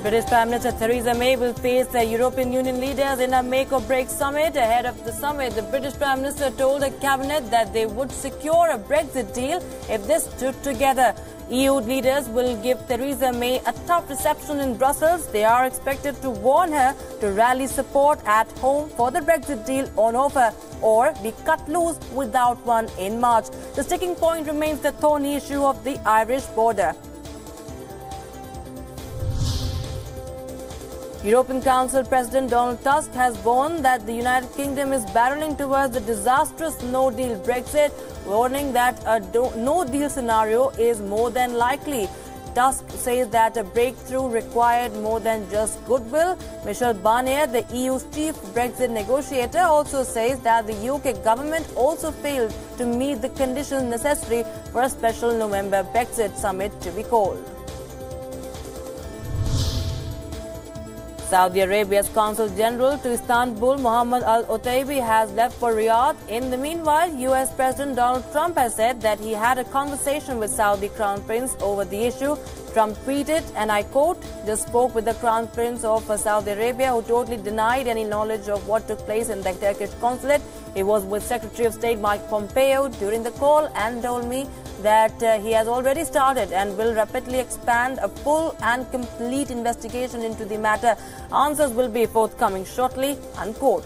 British Prime Minister Theresa May will face the European Union leaders in a make-or-break summit. Ahead of the summit, the British Prime Minister told the cabinet that they would secure a Brexit deal if they stood together. EU leaders will give Theresa May a tough reception in Brussels. They are expected to warn her to rally support at home for the Brexit deal on offer or be cut loose without one in March. The sticking point remains the thorny issue of the Irish border. European Council President Donald Tusk has warned that the United Kingdom is barreling towards the disastrous no-deal Brexit, warning that a no-deal scenario is more than likely. Tusk says that a breakthrough required more than just goodwill. Michel Barnier, the EU's chief Brexit negotiator, also says that the UK government also failed to meet the conditions necessary for a special November Brexit summit to be called. Saudi Arabia's Consul General to Istanbul, Mohammed Al-Otaibi, has left for Riyadh. In the meanwhile, US President Donald Trump has said that he had a conversation with Saudi Crown Prince over the issue. Trump tweeted, and I quote, "Just spoke with the Crown Prince of Saudi Arabia, who totally denied any knowledge of what took place in the Turkish consulate. He was with Secretary of State Mike Pompeo during the call and told me that he has already started and will rapidly expand a full and complete investigation into the matter. Answers will be forthcoming shortly," unquote.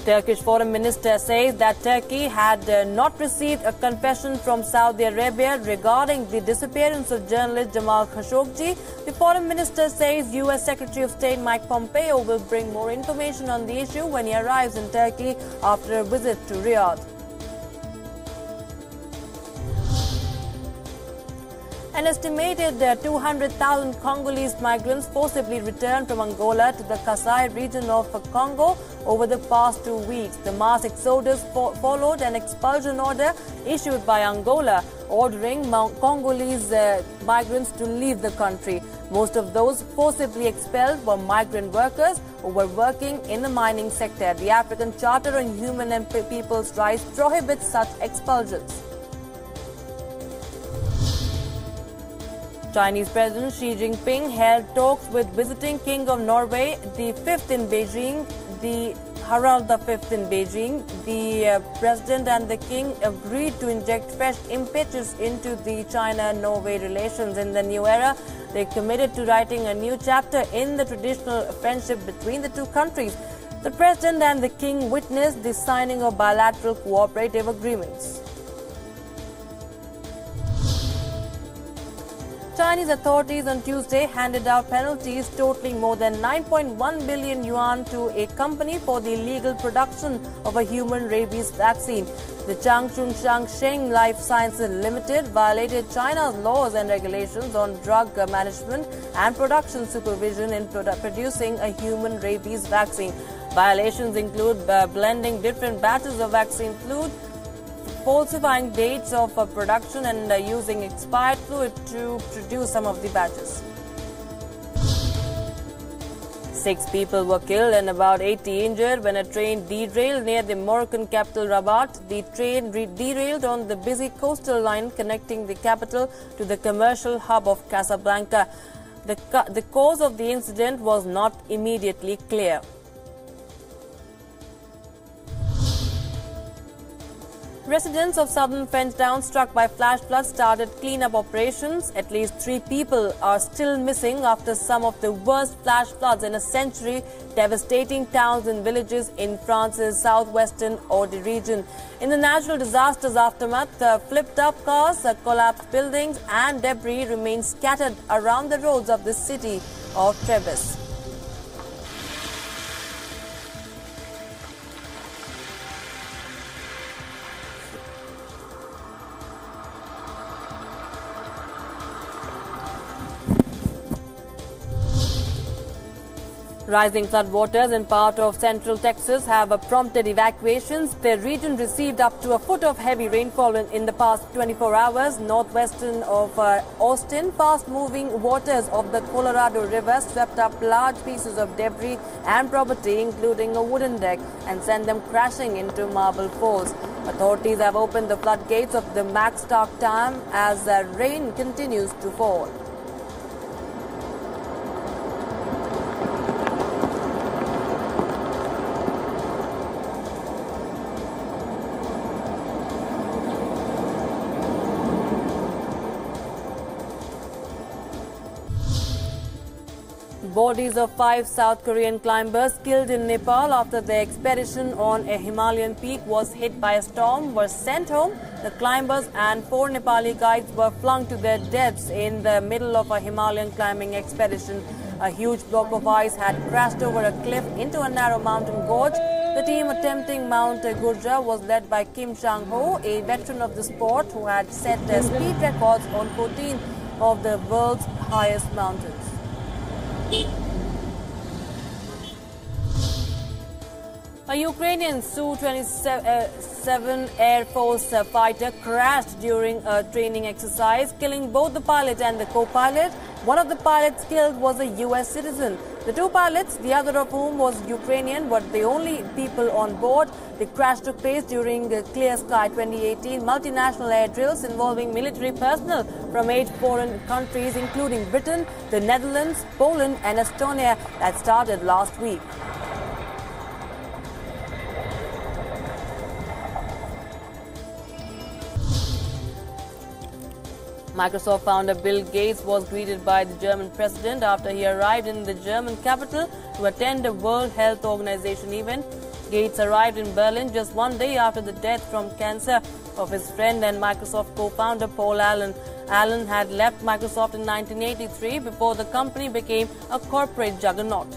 Turkish Foreign Minister says that Turkey had not received a confession from Saudi Arabia regarding the disappearance of journalist Jamal Khashoggi. The Foreign Minister says US Secretary of State Mike Pompeo will bring more information on the issue when he arrives in Turkey after a visit to Riyadh. An estimated 200,000 Congolese migrants forcibly returned from Angola to the Kasai region of Congo over the past 2 weeks. The mass exodus followed an expulsion order issued by Angola, ordering Congolese migrants to leave the country. Most of those forcibly expelled were migrant workers who were working in the mining sector. The African Charter on Human and People's Rights prohibits such expulsions. Chinese President Xi Jinping held talks with visiting King of Norway, the fifth in Beijing, the Harald V in Beijing. The President and the King agreed to inject fresh impetus into the China-Norway relations. In the new era, they committed to writing a new chapter in the traditional friendship between the two countries. The President and the King witnessed the signing of bilateral cooperative agreements. Chinese authorities on Tuesday handed out penalties totaling more than 9.1 billion yuan to a company for the illegal production of a human rabies vaccine. The Changchun Shangsheng Life Sciences Limited violated China's laws and regulations on drug management and production supervision in producing a human rabies vaccine. Violations include blending different batches of vaccine fluid, falsifying dates of production and using expired fluid to produce some of the batches. 6 people were killed and about 80 injured when a train derailed near the Moroccan capital Rabat. The train derailed on the busy coastal line connecting the capital to the commercial hub of Casablanca. The cause of the incident was not immediately clear. Residents of southern French towns struck by flash floods started cleanup operations. At least 3 people are still missing after some of the worst flash floods in a century, devastating towns and villages in France's southwestern Aude region. In the natural disaster's aftermath, flipped-up cars, collapsed buildings and debris remain scattered around the roads of the city of Trebes. Rising floodwaters in part of central Texas have prompted evacuations. The region received up to a foot of heavy rainfall in the past 24 hours. Northwestern of Austin, fast-moving waters of the Colorado River swept up large pieces of debris and property, including a wooden deck, and sent them crashing into Marble Falls. Authorities have opened the floodgates of the Maxstock Dam as rain continues to fall. Bodies of 5 South Korean climbers killed in Nepal after their expedition on a Himalayan peak was hit by a storm were sent home. The climbers and 4 Nepali guides were flung to their deaths in the middle of a Himalayan climbing expedition. A huge block of ice had crashed over a cliff into a narrow mountain gorge. The team attempting Mount Gurja was led by Kim Sang-ho, a veteran of the sport who had set speed records on 14 of the world's highest mountains. A Ukrainian Su-27 Air Force fighter crashed during a training exercise, killing both the pilot and the co-pilot. One of the pilots killed was a U.S. citizen. The 2 pilots, the other of whom was Ukrainian, were the only people on board. The crash took place during the Clear Sky 2018 multinational air drills involving military personnel from 8 foreign countries, including Britain, the Netherlands, Poland and Estonia, that started last week. Microsoft founder Bill Gates was greeted by the German president after he arrived in the German capital to attend a World Health Organization event. Gates arrived in Berlin just 1 day after the death from cancer of his friend and Microsoft co-founder Paul Allen. Allen had left Microsoft in 1983 before the company became a corporate juggernaut.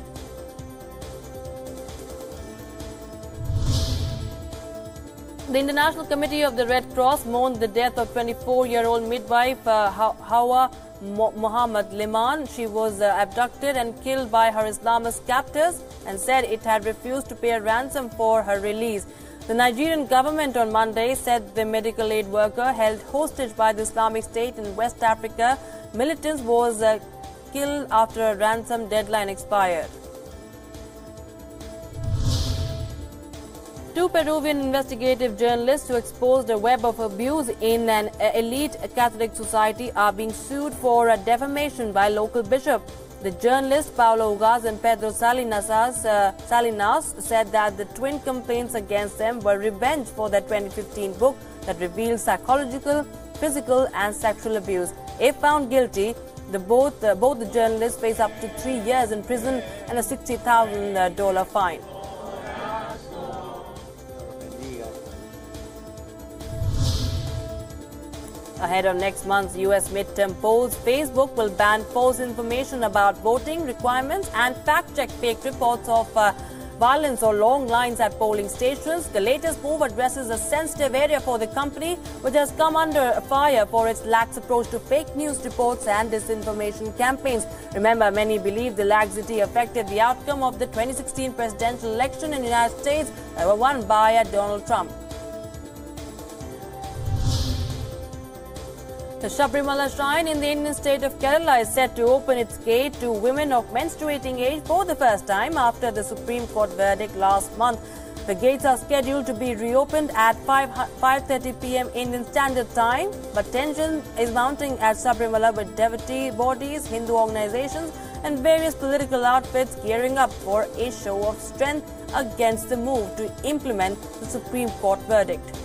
The International Committee of the Red Cross mourned the death of 24-year-old midwife Hawa Mohammed Liman. She was abducted and killed by her Islamist captors and said it had refused to pay a ransom for her release. The Nigerian government on Monday said the medical aid worker held hostage by the Islamic State in West Africa militants was killed after a ransom deadline expired. 2 Peruvian investigative journalists who exposed a web of abuse in an elite Catholic society are being sued for defamation by local bishop. The journalists Paulo Ugaz and Pedro Salinas said that the twin complaints against them were revenge for their 2015 book that revealed psychological, physical and sexual abuse. If found guilty, both the journalists face up to 3 years in prison and a $60,000 fine. Ahead of next month's U.S. midterm polls, Facebook will ban false information about voting requirements and fact-check fake reports of violence or long lines at polling stations. The latest move addresses a sensitive area for the company, which has come under fire for its lax approach to fake news reports and disinformation campaigns. Remember, many believe the laxity affected the outcome of the 2016 presidential election in the United States that were won by Donald Trump. The Sabrimala shrine in the Indian state of Kerala is set to open its gate to women of menstruating age for the first time after the Supreme Court verdict last month. The gates are scheduled to be reopened at 5:30 p.m. Indian Standard Time, but tension is mounting at Sabrimala with devotee bodies, Hindu organizations and various political outfits gearing up for a show of strength against the move to implement the Supreme Court verdict.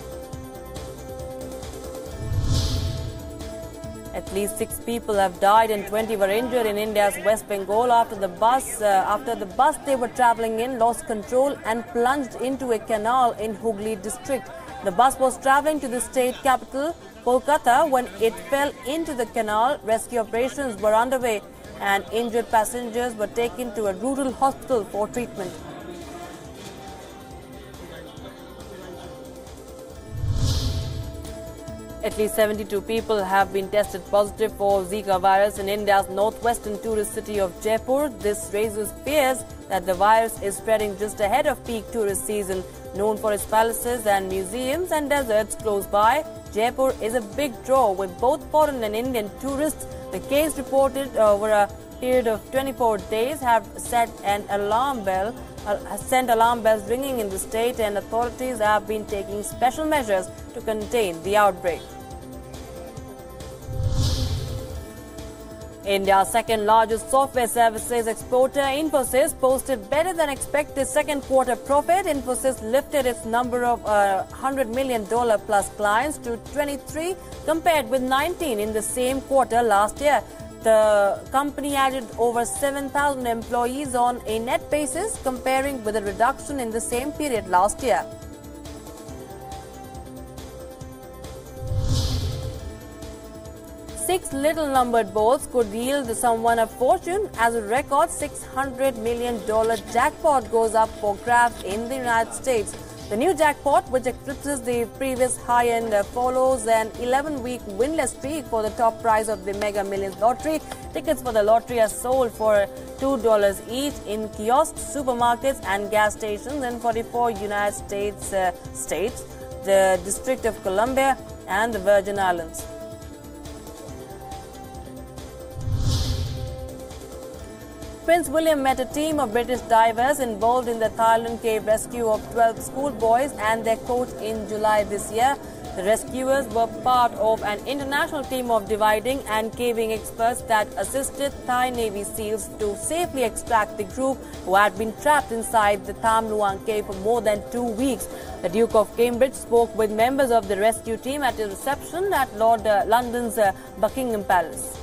At least 6 people have died and 20 were injured in India's West Bengal after the bus they were travelling in lost control and plunged into a canal in Hooghly district. The bus was travelling to the state capital, Kolkata, when it fell into the canal. Rescue operations were underway and injured passengers were taken to a rural hospital for treatment. At least 72 people have been tested positive for Zika virus in India's northwestern tourist city of Jaipur. This raises fears that the virus is spreading just ahead of peak tourist season. Known for its palaces and museums and deserts close by, Jaipur is a big draw with both foreign and Indian tourists. The case reported over a period of 24 days have set an alarm bell has sent alarm bells ringing in the state, and authorities have been taking special measures to contain the outbreak. India's second largest software services exporter, Infosys, posted better than expected second quarter profit. Infosys lifted its number of $100 million plus clients to 23 compared with 19 in the same quarter last year. The company added over 7,000 employees on a net basis, comparing with a reduction in the same period last year. Six little-numbered balls could yield someone a fortune as a record $600 million jackpot goes up for grabs in the United States. The new jackpot, which eclipses the previous high-end, follows an 11-week winless streak for the top prize of the Mega Millions lottery. Tickets for the lottery are sold for $2 each in kiosks, supermarkets and gas stations in 44 United States states, the District of Columbia and the Virgin Islands. Prince William met a team of British divers involved in the Thailand cave rescue of 12 schoolboys and their coach in July this year. The rescuers were part of an international team of diving and caving experts that assisted Thai Navy SEALs to safely extract the group who had been trapped inside the Tham Luang cave for more than 2 weeks. The Duke of Cambridge spoke with members of the rescue team at a reception at London's Buckingham Palace.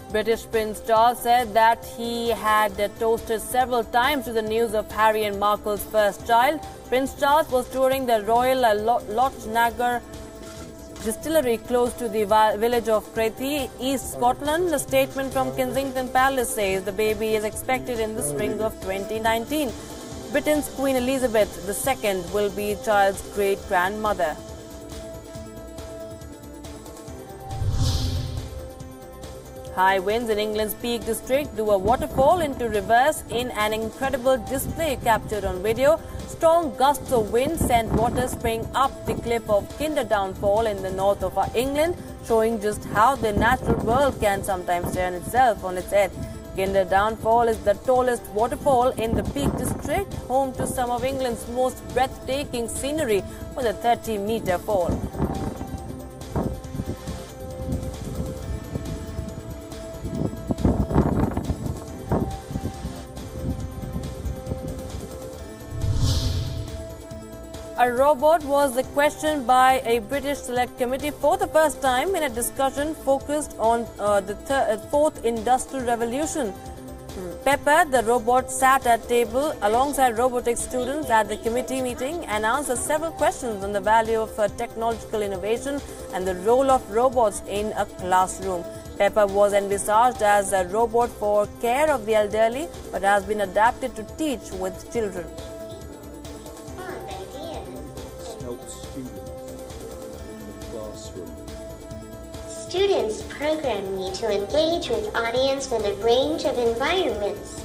British Prince Charles said that he had toasted several times to the news of Harry and Markle's first child. Prince Charles was touring the Royal Lochnagar distillery close to the village of Crethi, East Scotland. The statement from Kensington Palace says the baby is expected in the spring of 2019. Britain's Queen Elizabeth II will be the child's great-grandmother. High winds in England's Peak District drew a waterfall into reverse in an incredible display captured on video. Strong gusts of wind sent water spraying up the cliff of Kinder Downfall in the north of England, showing just how the natural world can sometimes turn itself on its head. Kinder Downfall is the tallest waterfall in the Peak District, home to some of England's most breathtaking scenery with a 30-meter fall. A robot was questioned by a British Select Committee for the first time in a discussion focused on the fourth industrial revolution. Pepper, the robot, sat at table alongside robotics students at the committee meeting and answered several questions on the value of technological innovation and the role of robots in a classroom. Pepper was envisaged as a robot for care of the elderly, but has been adapted to teach with children. Students program me to engage with audience in a range of environments.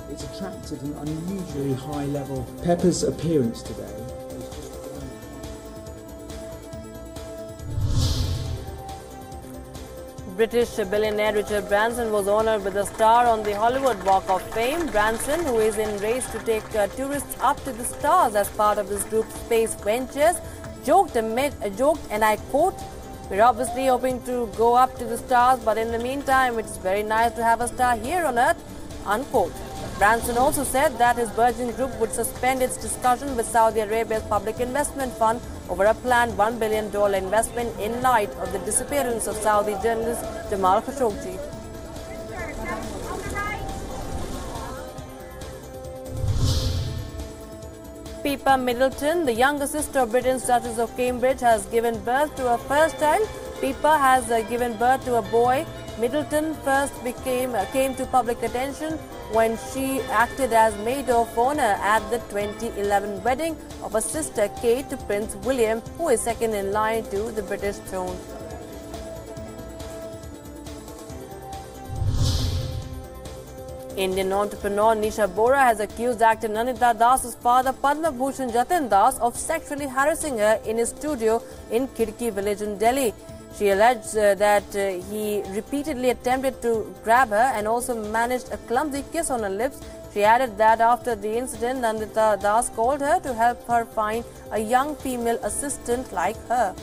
It's attracted an unusually high level. Pepper's appearance today is just British billionaire Richard Branson was honored with a star on the Hollywood Walk of Fame. Branson, who is in race to take tourists up to the stars as part of his group's space ventures, joked, and I quote, "We're obviously hoping to go up to the stars, but in the meantime, it's very nice to have a star here on Earth," unquote. Branson also said that his Virgin Group would suspend its discussion with Saudi Arabia's Public Investment Fund over a planned $1 billion investment in light of the disappearance of Saudi journalist Jamal Khashoggi. Pippa Middleton, the younger sister of Britain's Duchess of Cambridge, has given birth to her first child. Pippa has given birth to a boy. Middleton first came to public attention when she acted as maid of honor at the 2011 wedding of her sister Kate to Prince William, who is second in line to the British throne. Indian entrepreneur Nisha Bora has accused actor Nanita Das's father Padma Bhushan Jatin Das of sexually harassing her in his studio in Khidki village in Delhi. She alleged that he repeatedly attempted to grab her and also managed a clumsy kiss on her lips. She added that after the incident, Nandita Das called her to help her find a young female assistant like her.